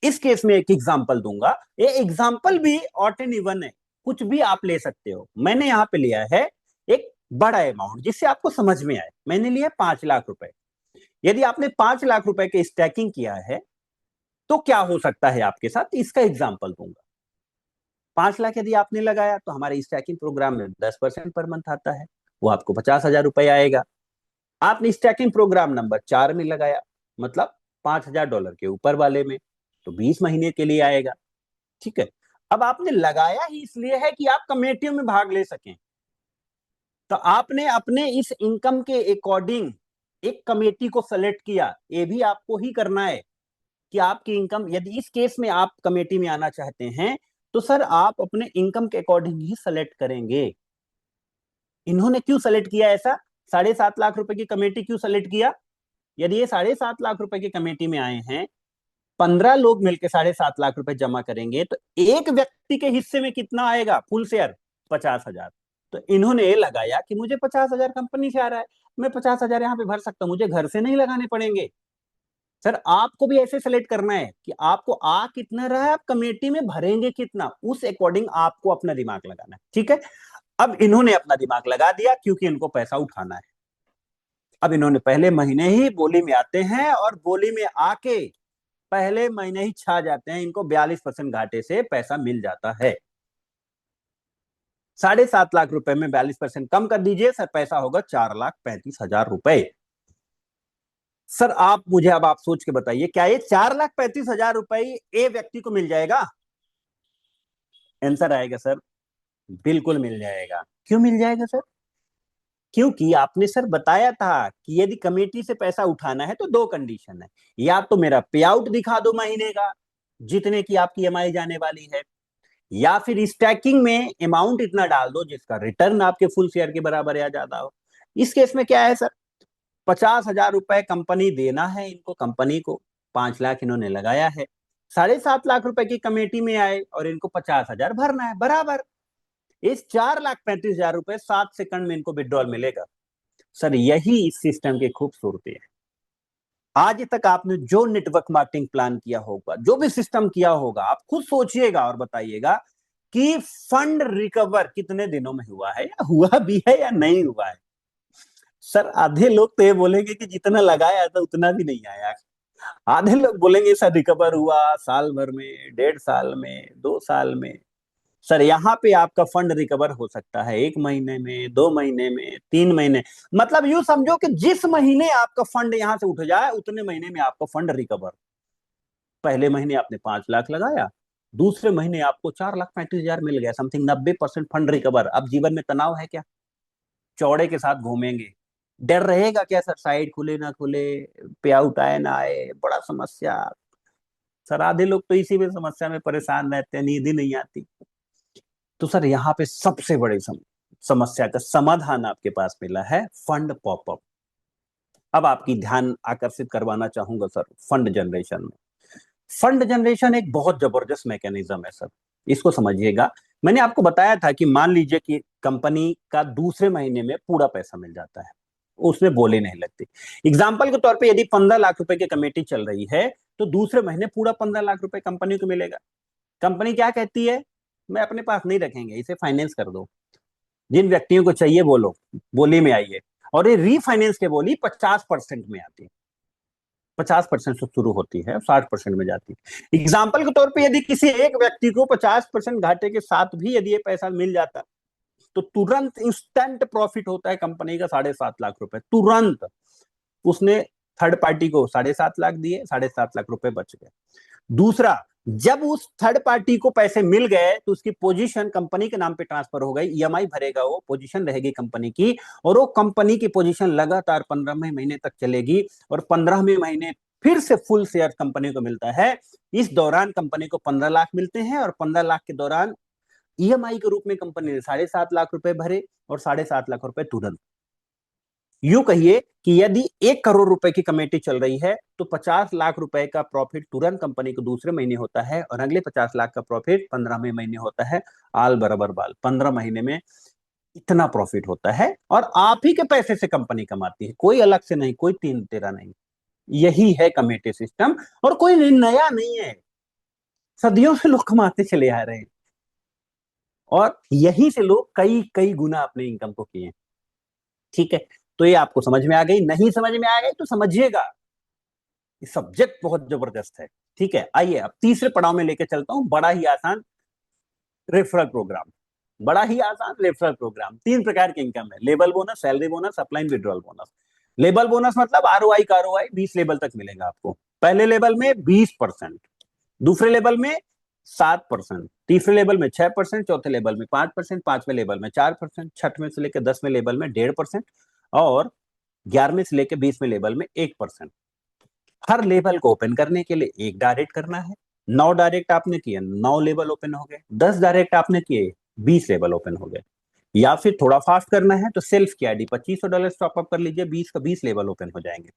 Speaker 2: इस केस में एक एग्जांपल दूंगा, ये एग्जांपल भी ऑट एंड इवन है, कुछ भी आप ले सकते हो। मैंने यहां पे लिया है एक बड़ा अमाउंट जिससे आपको समझ में आए। मैंने लिया 5 लाख रुपए। यदि आपने 5 लाख रुपए के स्टैकिंग किया है तो क्या हो सकता है आपके साथ, इसका एग्जाम्पल दूंगा। 5 लाख यदि आपने लगाया तो हमारे स्टैकिंग प्रोग्राम में 10% पर मंथ आता है, वो आपको 50,000 रुपए आएगा। आपने स्टैकिंग प्रोग्राम नंबर 4 में लगाया, मतलब $5,000 के ऊपर वाले में, तो 20 महीने के लिए आएगा। ठीक है, अब आपने लगाया ही इसलिए है कि आप कमेटियों में भाग ले सकें, तो आपने अपने इस इनकम के अकॉर्डिंग एक कमेटी को सेलेक्ट किया। ये भी आपको ही करना है कि आपकी इनकम, यदि इस केस में आप कमेटी में आना चाहते हैं तो सर आप अपने इनकम के अकॉर्डिंग ही सेलेक्ट करेंगे। इन्होंने क्यों सेलेक्ट किया ऐसा, 7.5 लाख रुपए की कमेटी क्यों सेलेक्ट किया? यदि ये 7.5 लाख रुपए की कमेटी में आए हैं, 15 लोग मिलकर 7.5 लाख रुपए जमा करेंगे, तो एक व्यक्ति के हिस्से में कितना आएगा फुल शेयर? 50,000। तो इन्होंने ये लगाया कि मुझे 50,000 कंपनी से आ रहा है, मैं 50,000 यहाँ पे भर सकता हूँ, मुझे घर से नहीं लगाने पड़ेंगे। सर आपको भी ऐसे सेलेक्ट करना है कि आपको आ कितना रहा है, आप कमेटी में भरेंगे कितना, उस अकॉर्डिंग आपको अपना दिमाग लगाना है। ठीक है, अब इन्होंने अपना दिमाग लगा दिया क्योंकि इनको पैसा उठाना है। अब इन्होंने पहले महीने ही बोली में आते हैं और बोली में आके पहले महीने ही छा जाते हैं, इनको 42% घाटे से पैसा मिल जाता है। 7.5 लाख रुपए में 42% कम कर दीजिए सर, पैसा होगा 4,35,000 रुपए। सर आप मुझे अब आप सोच के बताइए, क्या ये 4,35,000 रुपए ए व्यक्ति को मिल जाएगा? आंसर आएगा सर, बिल्कुल मिल जाएगा। क्यों मिल जाएगा सर? क्योंकि आपने सर बताया था कि यदि कमेटी से पैसा उठाना है तो दो कंडीशन है, या तो मेरा पे आउट दिखा दो महीने का जितने की आपकी ईएमआई जाने वाली है, या फिर स्टैकिंग में अमाउंट इतना डाल दो जिसका रिटर्न आपके फुल शेयर के बराबर या ज्यादा हो। इस केस में क्या है सर, 50,000 रुपए कंपनी देना है इनको, कंपनी को 5 लाख इन्होंने लगाया है, 7.5 लाख रुपए की कमेटी में आए और इनको 50,000 भरना है बराबर। इस 4,35,000 रुपए 7 सेकंड में इनको विड्रॉल मिलेगा। सर यही इस सिस्टम की खूबसूरती है। आज तक आपने जो नेटवर्क मार्केटिंग प्लान किया होगा, जो भी सिस्टम किया होगा, आप खुद सोचिएगा और बताइएगा कि फंड रिकवर कितने दिनों में हुआ है, या हुआ भी है या नहीं हुआ है। सर आधे लोग तो ये बोलेंगे कि जितना लगाया था उतना भी नहीं आया, आधे लोग बोलेंगे सर रिकवर हुआ साल भर में, 1.5 साल में, 2 साल में। सर यहाँ पे आपका फंड रिकवर हो सकता है 1 महीने में, 2 महीने में, 3 महीने, मतलब यूं समझो कि जिस महीने आपका फंड यहां से उठ जाए उतने महीने में आपका फंड रिकवर। पहले महीने आपने 5 लाख लगाया, दूसरे महीने आपको 4,35,000 मिल गया, समथिंग 90% फंड रिकवर। अब जीवन में तनाव है क्या? चौड़े के साथ घूमेंगे, डर रहेगा क्या सर, साइड खुले ना खुले, पे आउट आए ना आए, बड़ा समस्या। सर आधे लोग तो इसी में समस्या में परेशान रहते हैं, नींद ही नहीं आती। तो सर यहाँ पे सबसे बड़ी समस्या का समाधान आपके पास मिला है, फंड पॉपअप। अब आपकी ध्यान आकर्षित करवाना चाहूंगा सर फंड जनरेशन में। फंड जनरेशन एक बहुत जबरदस्त मैकेनिज्म है सर, इसको समझिएगा। मैंने आपको बताया था कि मान लीजिए कि कंपनी का दूसरे महीने में पूरा पैसा मिल जाता है, उसमें बोली नहीं लगती। एग्जाम्पल के तौर पे यदि 15 लाख रुपए की कमेटी चल रही है तो दूसरे महीने पूरा 15 लाख रुपए कंपनी को मिलेगा। कंपनी क्या कहती है, मैं अपने पास नहीं रखेंगे, इसे फाइनेंस कर दो, जिन व्यक्तियों को चाहिए वो लोग बोली में आइए। और ये रीफाइनेंस के बोली 50% में आती है, 50% से शुरू होती है, 60% में जाती है। एग्जाम्पल के तौर पे यदि किसी एक व्यक्ति को 50% घाटे के साथ भी यदि ये पैसा मिल जाता तो तुरंत इंस्टेंट प्रॉफिट होता है कंपनी का 7.5 लाख रुपए, तुरंत। उसने थर्ड पार्टी को 7.5 लाख दिए, 7.5 लाख रुपए बच गए। दूसरा, जब उस थर्ड पार्टी को पैसे मिल गए तो उसकी पोजीशन कंपनी के नाम पे ट्रांसफर हो गई, ईएमआई भरेगा, वो पोजीशन रहेगी कंपनी की, और वो कंपनी की पोजीशन लगातार 15वें महीने तक चलेगी, और 15वें महीने फिर से फुल शेयर कंपनी को मिलता है। इस दौरान कंपनी को 15 लाख मिलते हैं, और 15 लाख के दौरान ईएमआई के रूप में कंपनी ने 7.5 लाख रुपए भरे, और 7.5 लाख रुपए तुरंत। यूं कहिए कि यदि 1 करोड़ रुपए की कमेटी चल रही है तो 50 लाख रुपए का प्रॉफिट तुरंत कंपनी को दूसरे महीने होता है, और अगले 50 लाख का प्रॉफिट 15वें महीने होता है। आल बराबर बाल, 15 महीने में इतना प्रॉफिट होता है और आप ही के पैसे से कंपनी कमाती है, कोई अलग से नहीं, कोई तीन तेरा नहीं। यही है कमेटी सिस्टम, और कोई नया नहीं है, सदियों से लोग कमाते चले आ रहे हैं, और यहीं से लोग कई कई गुना अपने इनकम को किए। ठीक है, तो ये आपको समझ में आ गई, नहीं समझ में आ गई तो समझिएगा, ये सब्जेक्ट बहुत जबरदस्त है। ठीक है, आइए अब तीसरे पड़ाव में लेके चलता हूं, बड़ा ही आसान रेफरल प्रोग्राम। बड़ा ही आसान रेफरल प्रोग्राम, तीन प्रकार के इनकम है, label bonus, salary bonus, upline withdrawal bonus. Label bonus मतलब आरओआई का आरओआई 20 लेबल तक मिलेगा आपको। पहले लेवल में 20%, दूसरे लेवल में 7%, तीसरे लेवल में 6%, चौथे लेवल में 5%, पांचवें लेवल में 4%, छठवें से लेकर 10वें लेवल में 1.5%, और 11वें से लेकर 20वें लेवल में 1%। हर लेवल को ओपन करने के लिए एक डायरेक्ट करना है। 9 डायरेक्ट आपने किए, 9 लेवल ओपन हो गए। 10 डायरेक्ट आपने किए, 20 लेवल ओपन हो गए। या फिर थोड़ा फास्ट करना है तो सेल्फ की आईडी $2500 टॉप अप कर लीजिए, 20 का 20 लेवल ओपन हो जाएंगे।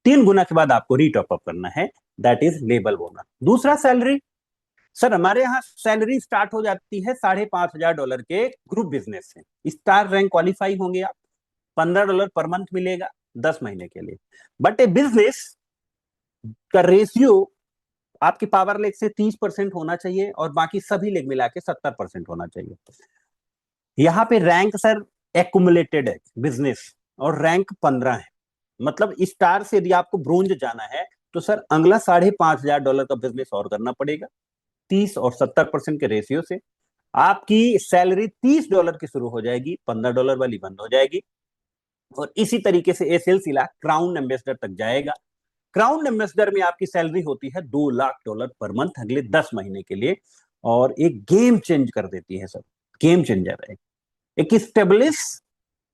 Speaker 2: 3 गुना के बाद आपको रीटॉप अप करना है, दैट इज लेवल बोनस। दूसरा सैलरी, सर हमारे यहाँ सैलरी स्टार्ट हो जाती है $5,500 के ग्रुप बिजनेस से। स्टार रैंक क्वालिफाई होंगे आप, $15 पर मंथ मिलेगा 10 महीने के लिए। बट ए बिजनेस का रेशियो आपकी पावर लेग से 30% होना चाहिए और बाकी सभी लेग मिला के 70% होना चाहिए। यहाँ पे रैंक सर एक्युमुलेटेड है बिजनेस, और रैंक 15 है। मतलब स्टार से यदि आपको ब्रोंज जाना है तो सर अगला $5,500 का बिजनेस और करना पड़ेगा, 30 और 70% के रेशियो से। आपकी सैलरी $30 की शुरू हो जाएगी, $15 वाली बंद हो जाएगी, और इसी तरीके से ये सिलसिला क्राउन एम्बेसडर तक जाएगा। क्राउन एम्बेसडर में आपकी सैलरी होती है $2 लाख पर मंथ अगले 10 महीने के लिए, और एक गेम चेंज कर देती है सर, गेम चेंजर है। एक स्टेब्लिश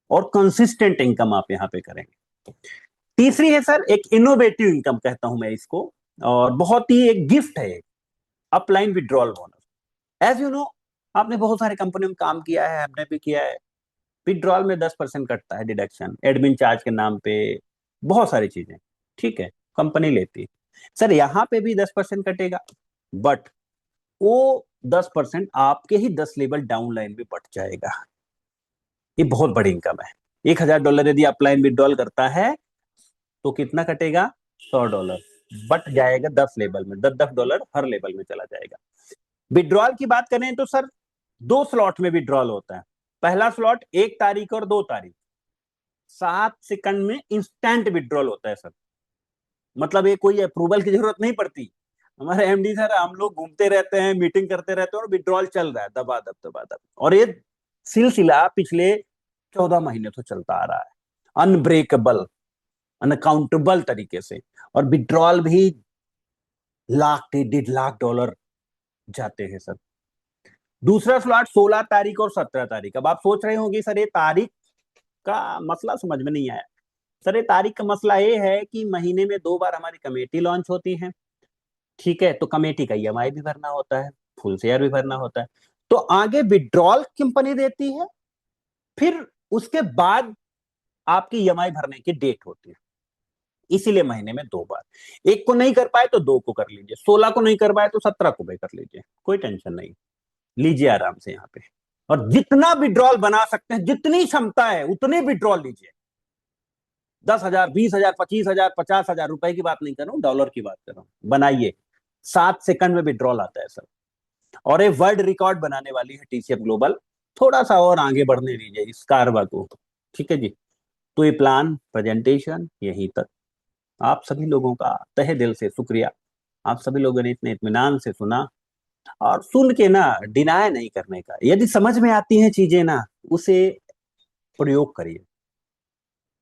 Speaker 2: और कंसिस्टेंट इनकम आप यहाँ पे करेंगे। तीसरी है सर एक इनोवेटिव इनकम कहता हूं मैं इसको, और बहुत ही एक गिफ्ट है, upline withdrawal bonus. As you know, आपने बहुत सारे कंपनियों में काम किया है, हमने भी किया है। विड्रॉल में 10% कटता है डिडक्शन, एडमिन चार्ज के नाम पे, बहुत सारी चीजें, ठीक है, कंपनी लेती है। सर यहाँ पे भी 10% कटेगा, बट वो 10% आपके ही 10 लेवल डाउन लाइन में बढ़ जाएगा। ये बहुत बड़ी इनकम है। $1,000 यदि अपलाइन विड्रॉल करता है तो कितना कटेगा? $100 बट जाएगा 10 लेवल में, $10 हर लेवल में चला जाएगा। विड्रॉल की बात करें तो सर 2 स्लॉट में विड्रॉल होता है। पहला स्लॉट 1 तारीख और 2 तारीख, 7 सेकंड में इंस्टेंट विड्रॉल होता है सर। मतलब ये कोई अप्रूवल की जरूरत नहीं पड़ती। हमारे एमडी सर, हम लोग घूमते रहते हैं, मीटिंग करते रहते हैं, और विड्रॉल चल रहा है दबा दब दबा दब, और ये सिलसिला पिछले 14 महीने से चलता आ रहा है, अनब्रेकेबल, अनकाउंटेबल तरीके से। और विड्रॉल भी लाख, 1.5 लाख जाते हैं सर। दूसरा स्लॉट 16 तारीख और 17 तारीख। अब आप सोच रहे होंगे सर ये तारीख का मसला समझ में नहीं आया। सर ये तारीख का मसला ये है कि महीने में 2 बार हमारी कमेटी लॉन्च होती है, ठीक है, तो कमेटी का ईएमआई भी भरना होता है, फुल शेयर भी भरना होता है। तो आगे विड्रॉल कंपनी देती है, फिर उसके बाद आपकी ईएमआई भरने की डेट होती है। इसीलिए महीने में 2 बार, एक को नहीं कर पाए तो 2 को कर लीजिए, 16 को नहीं कर पाए तो 17 को भी कर लीजिए, कोई टेंशन नहीं, लीजिए आराम से यहाँ पे। और जितना विड्रॉल बना सकते हैं, जितनी क्षमता है उतने विड्रॉल लीजिए। 10,000, 20,000, 25,000, 50,000 रुपए की बात नहीं कर रहा हूँ, डॉलर की बात कर रहा हूँ। बनाइए, 7 सेकंड में विड्रॉल आता है सर, और ये वर्ल्ड रिकॉर्ड बनाने वाली है टीसीएफ ग्लोबल। थोड़ा सा और आगे बढ़ने दीजिए इस कारवा को, ठीक है जी। तो ये प्लान प्रेजेंटेशन यहीं तक। आप सभी लोगों का तहे दिल से शुक्रिया, आप सभी लोगों ने इतने इत्मीनान से सुना, और सुन के ना डिनाय नहीं करने का। यदि समझ में आती हैं चीजें ना, उसे प्रयोग करिए।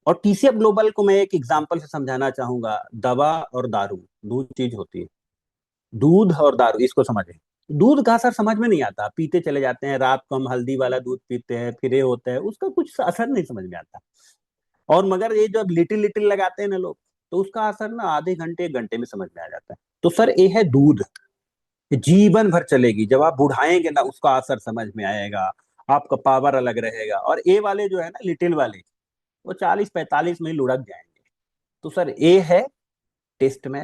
Speaker 2: और टीसीएफ ग्लोबल को मैं एक एग्जांपल से समझाना चाहूंगा। दवा और दारू, दो चीज होती है, दूध और दारू, इसको समझे। दूध का असर समझ में नहीं आता, पीते चले जाते हैं, रात को हम हल्दी वाला दूध पीते हैं, फिर ये होता है, उसका कुछ असर नहीं समझ में आता। और मगर ये जब लिटिल लिटिल लगाते हैं ना लोग, तो उसका असर ना आधे घंटे 1 घंटे में समझ में आ जाता है। तो सर ये है दूध, जीवन भर चलेगी, जब आप बुढ़ाएंगे ना उसका असर समझ में आएगा, आपका पावर अलग रहेगा। और ए वाले जो है ना लिटिल वाले, वो 40-45 में लुढ़क जाएंगे। तो सर ए है टेस्ट में